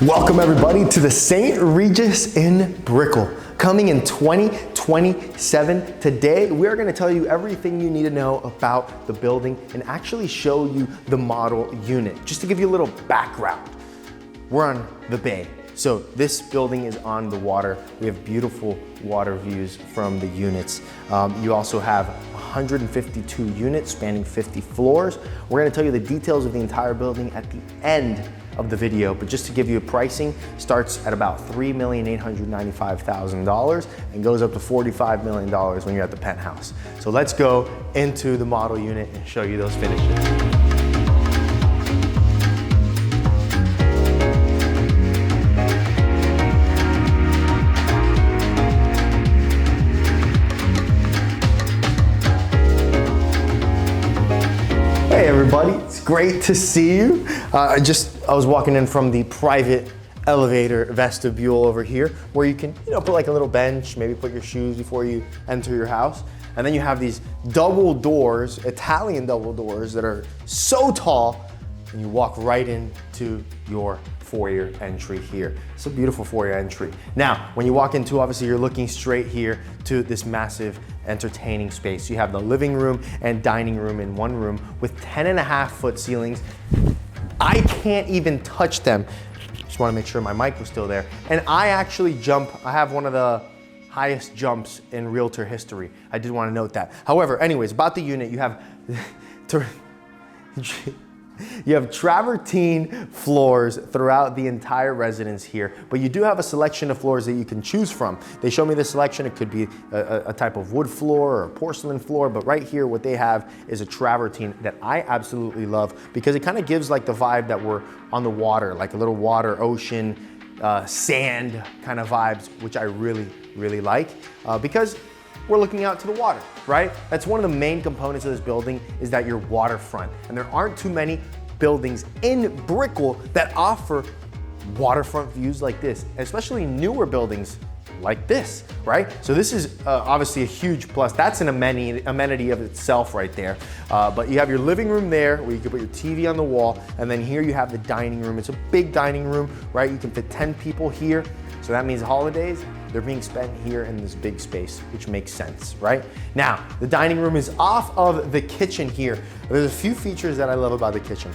Welcome everybody to the St. Regis in Brickell. Coming in 2027. Today, we're gonna tell you everything you need to know about the building and actually show you the model unit. Just to give you a little background, we're on the bay. So this building is on the water. We have beautiful water views from the units. You also have 152 units spanning 50 floors. We're gonna tell you the details of the entire building at the end of the video, but just to give you a pricing, starts at about $3,895,000 and goes up to $45 million when you're at the penthouse. So let's go into the model unit and show you those finishes. Hey everybody, it's great to see you. I was walking in from the private elevator vestibule over here where you can, put like a little bench, maybe put your shoes before you enter your house. And then you have these double doors, Italian double doors that are so tall, and you walk right into your foyer entry here. It's a beautiful foyer entry. Now, when you walk into, obviously you're looking straight here to this massive entertaining space. You have the living room and dining room in one room with 10.5-foot ceilings. I can't even touch them. Just want to make sure my mic was still there. And I actually I have one of the highest jumps in realtor history. I did want to note that. However, anyways, about the unit, you have travertine floors throughout the entire residence here, but you do have a selection of floors that you can choose from. They show me the selection. It could be a type of wood floor or a porcelain floor, but right here what they have is a travertine that I absolutely love because it kind of gives like the vibe that we're on the water, like a little water, ocean, sand kind of vibes, which I really, really like because we're looking out to the water, right? That's one of the main components of this building is that you're waterfront. And there aren't too many buildings in Brickell that offer waterfront views like this, especially newer buildings like this, right? So this is obviously a huge plus. That's an amenity of itself right there. But you have your living room there where you can put your TV on the wall. And then here you have the dining room. It's a big dining room, right? You can fit 10 people here. So that means holidays, they're being spent here in this big space, which makes sense, right? Now, the dining room is off of the kitchen here. There's a few features that I love about the kitchen.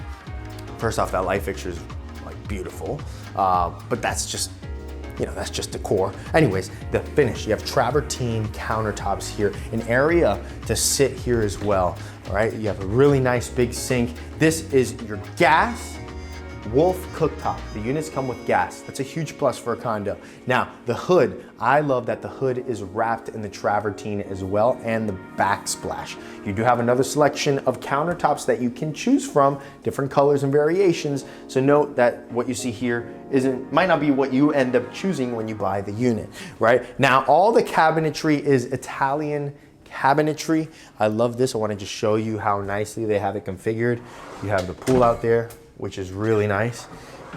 First off, that light fixture is like beautiful, but that's just, that's just decor. Anyways, the finish, you have travertine countertops here, an area to sit here as well, all right? You have a really nice big sink. This is your gas Wolf cooktop. The units come with gas. That's a huge plus for a condo. Now, the hood, I love that the hood is wrapped in the travertine as well and the backsplash. You do have another selection of countertops that you can choose from, different colors and variations. So note that what you see here might not be what you end up choosing when you buy the unit, right? Now, all the cabinetry is Italian cabinetry. I love this. I want to just show you how nicely they have it configured. You have the pool out there, which is really nice,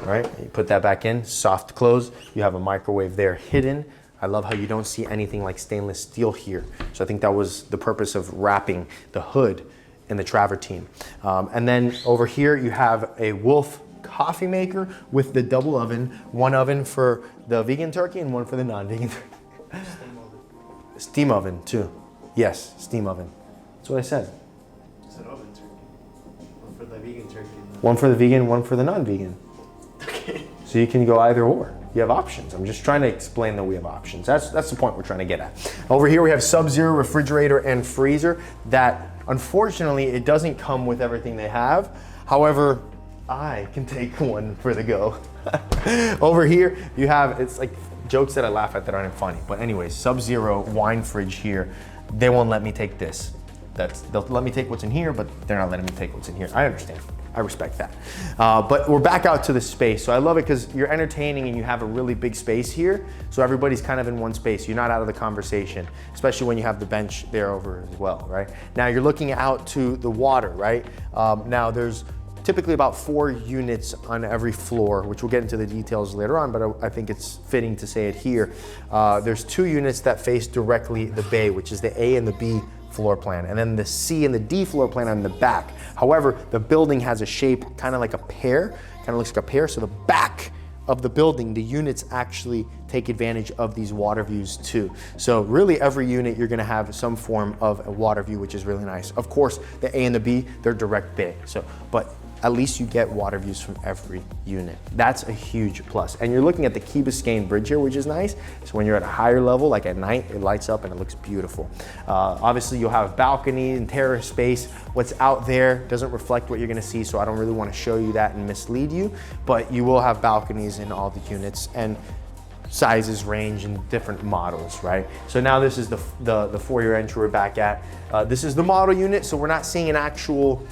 right? You put that back in, soft close. You have a microwave there hidden. I love how you don't see anything like stainless steel here. So I think that was the purpose of wrapping the hood in the travertine. And then over here, you have a Wolf coffee maker with the double oven, one oven for the vegan turkey and one for the non-vegan turkey. Steam oven. Steam oven too. Yes, steam oven. That's what I said. It's an oven turkey. One for the vegan turkey. One for the vegan, one for the non-vegan. Okay. So you can go either or. You have options. I'm just trying to explain that we have options. That's the point we're trying to get at. Over here we have Sub-Zero refrigerator and freezer that unfortunately it doesn't come with everything they have. However, I can take one for the go. Over here you have, it's like jokes that I laugh at that aren't funny. But anyways, Sub-Zero wine fridge here. They won't let me take this. They'll let me take what's in here, but they're not letting me take what's in here. I understand. I respect that. But we're back out to the space. So I love it because you're entertaining and you have a really big space here. So everybody's kind of in one space. You're not out of the conversation, especially when you have the bench there over as well, right? Now you're looking out to the water, right? Now there's typically about 4 units on every floor, which we'll get into the details later on, but I think it's fitting to say it here. There's 2 units that face directly the bay, which is the A and the B floor plan, and then the C and the D floor plan on the back. However, the building has a shape kind of like a pear, kind of looks like a pear, so the back of the building, the units actually take advantage of these water views too. So really every unit, you're gonna have some form of a water view, which is really nice. Of course, the A and the B, they're direct bay. But at least you get water views from every unit. That's a huge plus. And you're looking at the Key Biscayne Bridge here, which is nice. So when you're at a higher level, like at night, it lights up and it looks beautiful. Obviously you'll have balcony and terrace space. What's out there doesn't reflect what you're gonna see, so I don't really wanna show you that and mislead you, but you will have balconies in all the units, and sizes range in different models, right? So now this is the foyer entry we're back at. This is the model unit, so we're not seeing an actual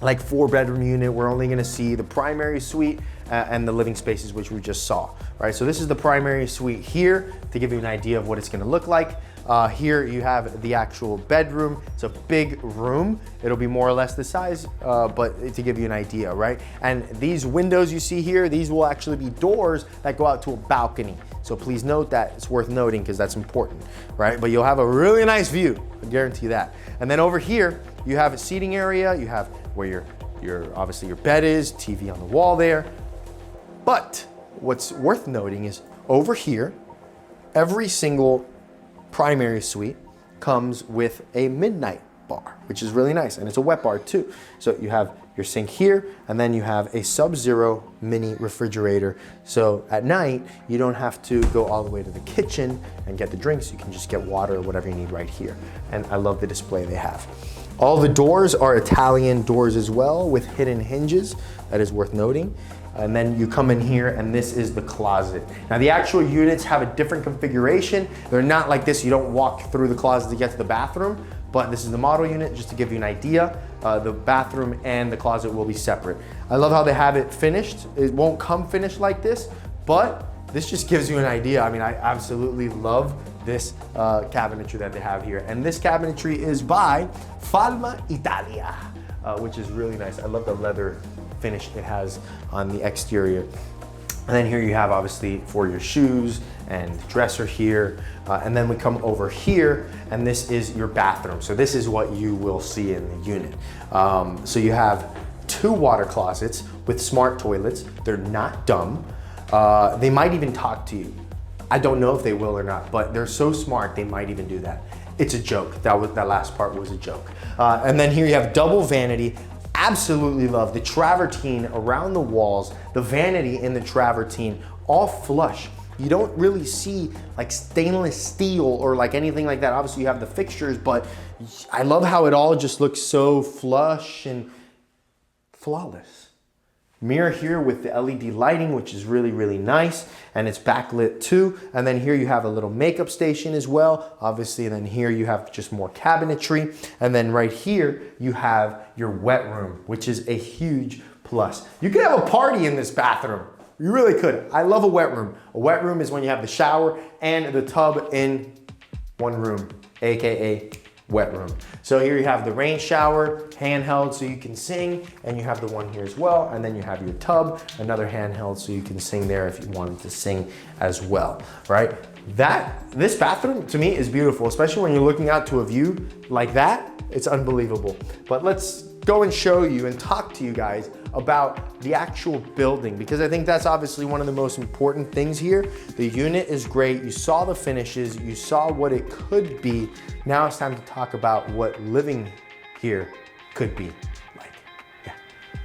like 4-bedroom unit. We're only gonna see the primary suite and the living spaces, which we just saw, right? So this is the primary suite here to give you an idea of what it's gonna look like. Here you have the actual bedroom. It's a big room. It'll be more or less the size, but to give you an idea, right? And these windows you see here, these will actually be doors that go out to a balcony. So please note that, it's worth noting because that's important, right? But you'll have a really nice view, I guarantee that. And then over here, you have a seating area. You have where your obviously your bed is, TV on the wall there. But what's worth noting is over here, every single primary suite comes with a midnight bar, which is really nice. And it's a wet bar too. So you have your sink here, and then you have a Sub-Zero mini refrigerator. So at night, you don't have to go all the way to the kitchen and get the drinks. You can just get water or whatever you need right here. And I love the display they have. All the doors are Italian doors as well with hidden hinges. That is worth noting. And then you come in here and this is the closet. Now the actual units have a different configuration. They're not like this. You don't walk through the closet to get to the bathroom, but this is the model unit just to give you an idea. The bathroom and the closet will be separate. I love how they have it finished. It won't come finished like this, but this just gives you an idea. I mean, I absolutely love this cabinetry that they have here. And this cabinetry is by Falma Italia, which is really nice. I love the leather finish it has on the exterior. And then here you have obviously for your shoes and dresser here. And then we come over here and this is your bathroom. So this is what you will see in the unit. So you have 2 water closets with smart toilets. They're not dumb. They might even talk to you. I don't know if they will or not, but they're so smart, they might even do that. It's a joke. That last part was a joke. And then here you have double vanity. Absolutely love the travertine around the walls, the vanity in the travertine, all flush. You don't really see like stainless steel or like anything like that. Obviously you have the fixtures, but I love how it all just looks so flush and flawless. Mirror here with the LED lighting, which is really, really nice. And it's backlit too. And then here you have a little makeup station as well, obviously. And then here you have just more cabinetry. And then right here, you have your wet room, which is a huge plus. You could have a party in this bathroom. You really could. I love a wet room. A wet room is when you have the shower and the tub in one room, AKA wet room. So here you have the rain shower, handheld so you can sing, and you have the one here as well. And then you have your tub, another handheld so you can sing there if you wanted to sing as well, right? This bathroom to me is beautiful, especially when you're looking out to a view like that. It's unbelievable. But let's go and show you and talk to you guys about the actual building, because I think that's obviously one of the most important things here. The unit is great. You saw the finishes, you saw what it could be. Now it's time to talk about what living here could be like. Yeah,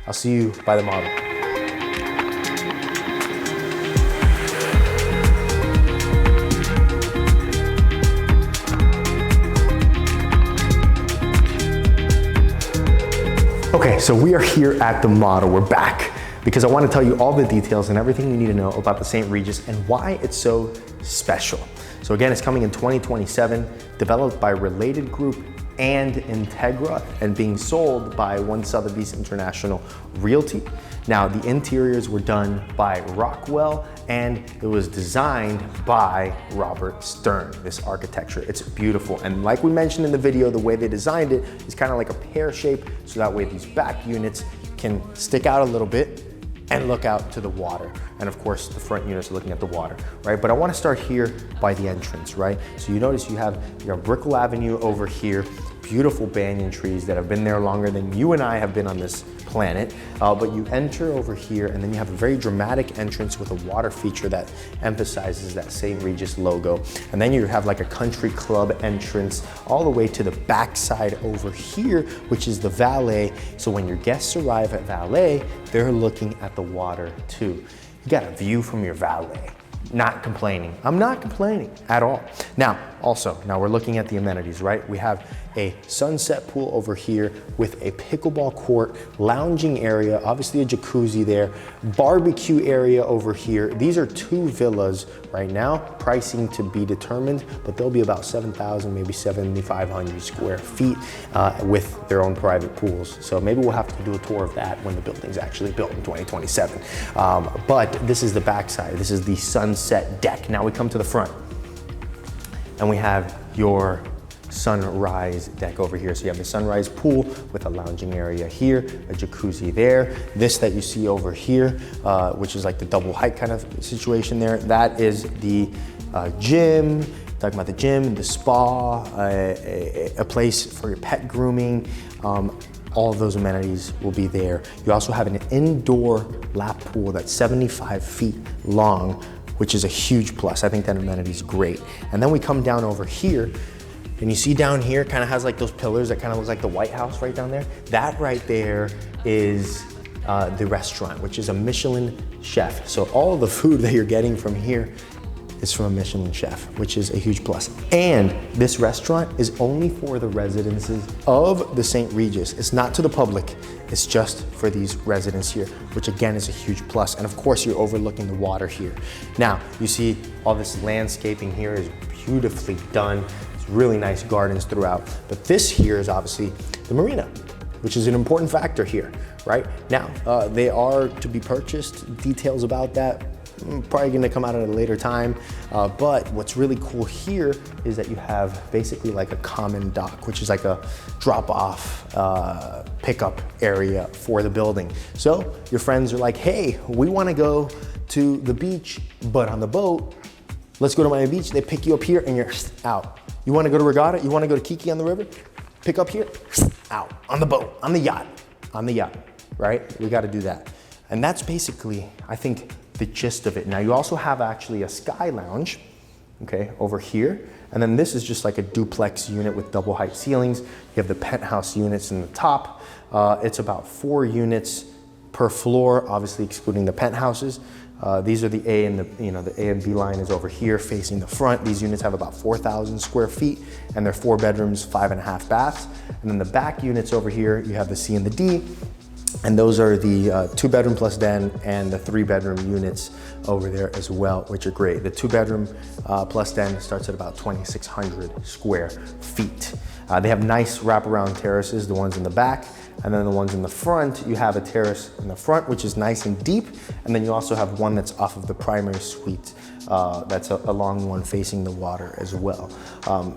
I'll see you by the model. Okay, so we are here at the model. We're back because I want to tell you all the details and everything you need to know about the St. Regis and why it's so special. So again, it's coming in 2027, developed by Related Group and Integra, and being sold by One Sotheby's International Realty. Now, the interiors were done by Rockwell, and it was designed by Robert Stern, this architecture. It's beautiful. And like we mentioned in the video, the way they designed it is kind of like a pear shape, so that way these back units can stick out a little bit and look out to the water. And of course, the front units are looking at the water, right? But I wanna start here by the entrance, right? So you notice you have Brickell Avenue over here. beautiful banyan trees that have been there longer than you and I have been on this planet. But you enter over here and then you have a very dramatic entrance with a water feature that emphasizes that St. Regis logo. And then you have like a country club entrance all the way to the backside over here, which is the valet. So when your guests arrive at valet, they're looking at the water too. You got a view from your valet. Not complaining. I'm not complaining at all. Now we're looking at the amenities, right? We have a sunset pool over here with a pickleball court, lounging area, obviously a jacuzzi there, barbecue area over here. These are 2 villas right now, pricing to be determined, but they'll be about 7,000, maybe 7,500 square feet with their own private pools. So maybe we'll have to do a tour of that when the building's actually built in 2027. But this is the backside. This is the sunset deck. Now we come to the front and we have your sunrise deck over here. So you have the sunrise pool with a lounging area here, a jacuzzi there. This that you see over here, which is like the double height kind of situation there, that is the gym. Talking about the gym, the spa, a place for your pet grooming. All of those amenities will be there. You also have an indoor lap pool that's 75 feet long, which is a huge plus. I think that amenity is great. And then we come down over here, and you see down here, kind of has like those pillars that kind of looks like the White House right down there. That right there is the restaurant, which is a Michelin chef. So all of the food that you're getting from here is from a Michelin chef, which is a huge plus. And this restaurant is only for the residences of the St. Regis. It's not to the public, it's just for these residents here, which again is a huge plus. And of course, you're overlooking the water here. Now, you see all this landscaping here is beautifully done. It's really nice gardens throughout. But this here is obviously the marina, which is an important factor here, right? Now, they are to be purchased. Details about that probably gonna come out at a later time. But what's really cool here is that you have basically like a common dock, which is like a drop-off pickup area for the building. So your friends are like, hey, we wanna go to the beach, but on the boat, let's go to Miami Beach. They pick you up here and you're out. You wanna go to Regatta? You wanna go to Kiki on the river? Pick up here, out, on the boat, on the yacht, right? We gotta do that. And that's basically, I think, the gist of it. Now you also have actually a sky lounge, okay, over here. And then this is just like a duplex unit with double height ceilings. You have the penthouse units in the top. It's about 4 units per floor, obviously excluding the penthouses. These are the A and the A and B line is over here facing the front. These units have about 4,000 square feet and they're 4 bedrooms, 5.5 baths. And then the back units over here, you have the C and the D. And those are the 2-bedroom plus den and the 3-bedroom units over there as well, which are great. The 2-bedroom plus den starts at about 2,600 square feet. They have nice wraparound terraces, the ones in the back, and then the ones in the front, you have a terrace in the front, which is nice and deep. And then you also have one that's off of the primary suite. That's a long one facing the water as well.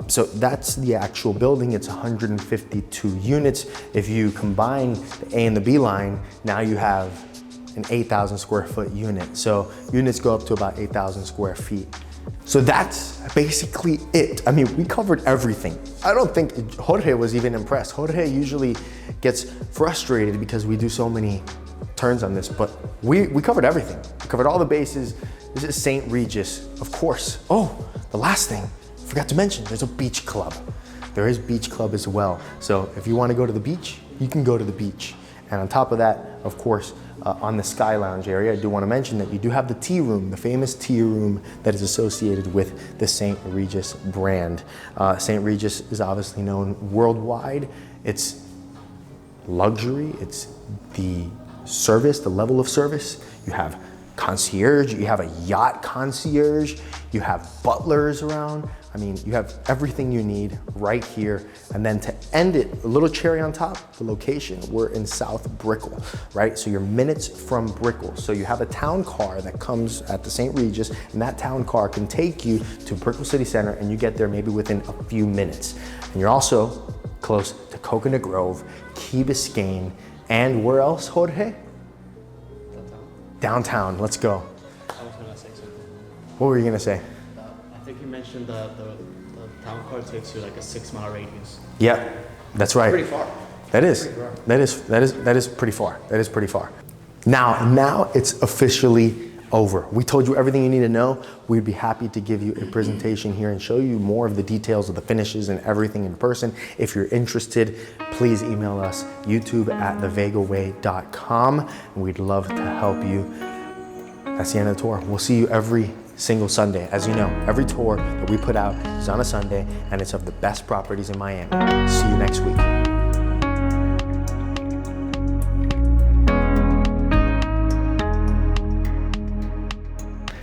So that's the actual building. It's 152 units. If you combine the A and the B line, now you have an 8,000 square foot unit. So units go up to about 8,000 square feet. So that's basically it. I mean, we covered everything. I don't think Jorge was even impressed. Jorge usually gets frustrated because we do so many turns on this, but we covered everything. We covered all the bases. This is St. Regis, of course. Oh, the last thing, I forgot to mention, there's a beach club. There is beach club as well. So if you want to go to the beach, you can go to the beach. And on top of that, of course, on the Sky Lounge area, I do want to mention that you do have the tea room, the famous tea room that is associated with the St. Regis brand. St. Regis is obviously known worldwide. It's luxury, it's the service, the level of service. You have concierge, you have a yacht concierge, you have butlers around. I mean, you have everything you need right here. And then to end it, a little cherry on top, the location, we're in South Brickell, right? So you're minutes from Brickell. So you have a town car that comes at the St. Regis, and that town car can take you to Brickell City Center, and you get there maybe within a few minutes. And you're also close to Coconut Grove, Key Biscayne, and where else, Jorge? Downtown, let's go. I was gonna say something. What were you gonna say? I think you mentioned the town car takes you like a 6-mile radius. Yep. That's right. Pretty far. That is pretty far. That is pretty far. Now it's officially over. We told you everything you need to know. We'd be happy to give you a presentation here and show you more of the details of the finishes and everything in person. If you're interested, please email us, youtube@thevegaway.com, and we'd love to help you. That's the end of the tour. We'll see you every single Sunday. As you know, every tour that we put out is on a Sunday, and it's of the best properties in Miami. See you next week.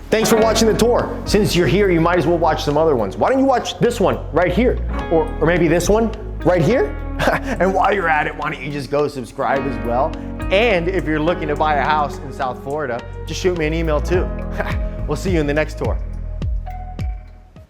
Thanks for watching the tour. Since you're here, you might as well watch some other ones. Why don't you watch this one right here? Or maybe this one right here? And while you're at it, why don't you just go subscribe as well? And if you're looking to buy a house in South Florida, just shoot me an email too. We'll see you in the next tour.